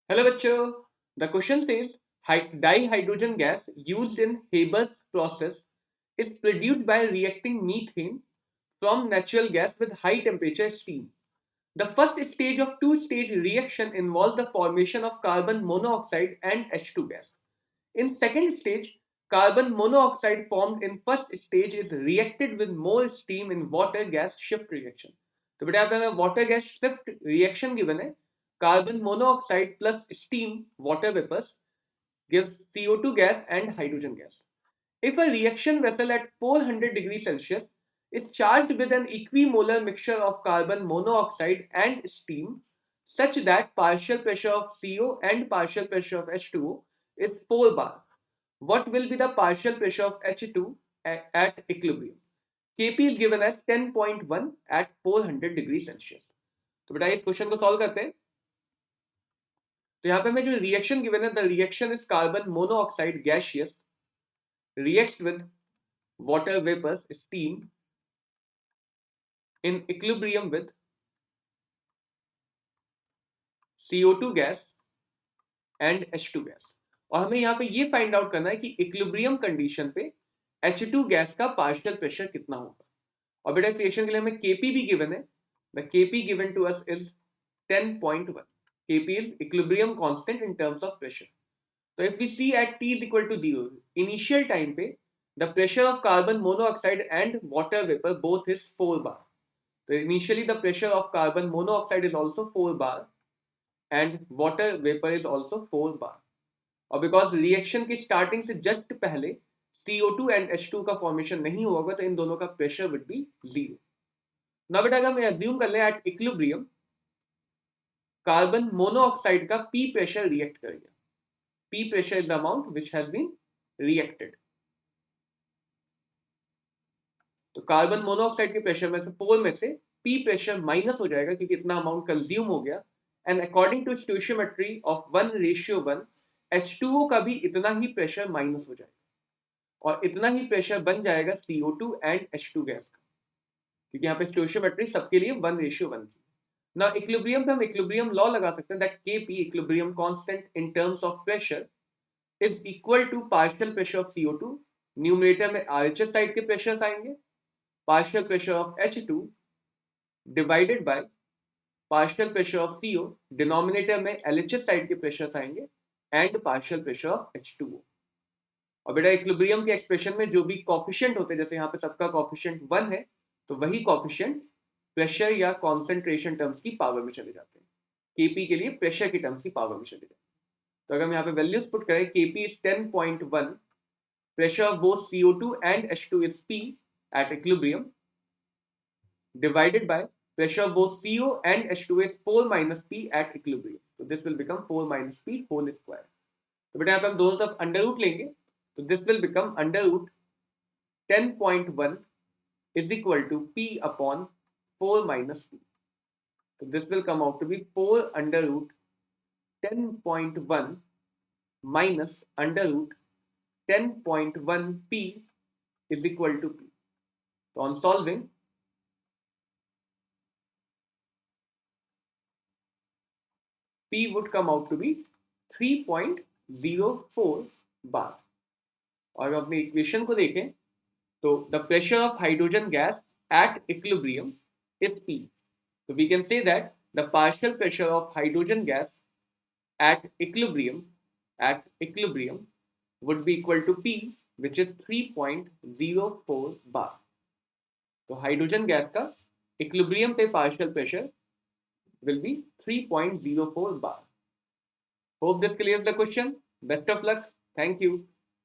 Hello bachcho. The question says dihydrogen gas used in Haber's process is produced by reacting methane from natural gas with high temperature steam. The first stage of two-stage reaction involves the formation of carbon monoxide and H2 gas. In second stage, carbon monoxide formed in first stage is reacted with more steam in water gas shift reaction. तो बेटा यहाँ पे हमें water gas shift reaction given है. Carbon monoxide plus steam water vapors gives CO2 gas and hydrogen gas. If a reaction vessel at 400 degrees Celsius is charged with an equimolar mixture of carbon monoxide and steam such that partial pressure of CO and partial pressure of H2O is 4 bar, what will be the partial pressure of H2 at equilibrium? Kp is given as 10.1 at 400 degree Celsius. तो बेटा इस question को solve करते हैं. तो यहाँ पे हमें जो रिएक्शन गिवन है, the reaction is carbon monoxide gaseous reacts with water vapors steam in equilibrium with CO2 gas and H2 gas. और हमें यहाँ पे ये फाइंड आउट करना है कि इक्विलिब्रियम कंडीशन पे H2 गैस का पार्शियल प्रेशर कितना होगा. और बेटा इस रिएक्शन के लिए हमें Kp भी गिवन है. The Kp given to us is 10.1. Kp is equilibrium constant in terms of pressure. So if we see at t is equal to 0, initial time पे the pressure of carbon monoxide and water vapor both is 4 bar. So initially the pressure of carbon monoxide is also 4 bar and water vapor is also 4 bar. और because reaction की starting से just पहले CO2 and H2 का formation नहीं होगा तो इन दोनों का प्रेशर वुड बी 0. ना बेटा अगर हम एज्यूम कर लें एट इक्विलिब्रियम कार्बन मोनोऑक्साइड का P प्रेशर रिएक्ट करेगा. P pressure is the amount which has been reacted. तो कार्बन मोनोऑक्साइड के प्रेशर में से 4 में से P प्रेशर माइनस हो जाएगा क्योंकि इतना अमाउंट कंज्यूम हो गया. And according to stoichiometry of 1:1 H2O का भी इतना ही प्रेशर माइनस हो जाएगा और इतना ही प्रेशर बन जाएगा CO2 एंड H2 गैस का, क्योंकि यहाँ पे स्टोइशियोमेट्री सबके लिए 1:1 की. ना इक्विलिब्रियम पे हम इक्विलिब्रियम लॉ लगा सकते हैं that Kp equilibrium constant in terms of pressure is equal to partial pressure of CO2. Numerator में RHS साइड के प्रेशर्स आएंगे, partial pressure of H2 divided by partial pressure of CO. Denominator में LHS side के pressures आएंगे and partial pressure of H2O. और बेटा equilibrium के expression में जो भी कोफिशिएंट होते हैं, जैसे यहाँ पे सबका कोफिशिएंट 1 है, तो वही कोफिशिएंट प्रेशर या कॉन्सेंट्रेशन टर्म्स की पावर में चले जाते हैं. Kp के लिए प्रेशर की टर्म्स की पावर में चले जाते हैं. तो अगर हम यहाँ पे वैल्यूज पुट करें, Kp is 10.1, pressure of both CO2 and H2 is P at equilibrium divided by pressure of both CO and H2 is 4 minus P at equilibrium. So this will become 4 minus P whole square. तो बेटा यहाँ पे हम दोनों तरफ under root लेंगे, तो this will become under root 10.1 is equal to P upon 4 minus P. So this will come out to be 4 under root 10.1 minus under root 10.1 P is equal to P. So on solving, P would come out to be 3.04 bar. और अगर अपने equation को देखें तो the pressure of hydrogen gas at equilibrium is P. So we can say that the partial pressure of hydrogen gas at equilibrium would be equal to P, which is 3.04 bar. तो hydrogen gas का equilibrium पे partial pressure will be 3.04 bar. Hope this clears the question. Best of luck. Thank you.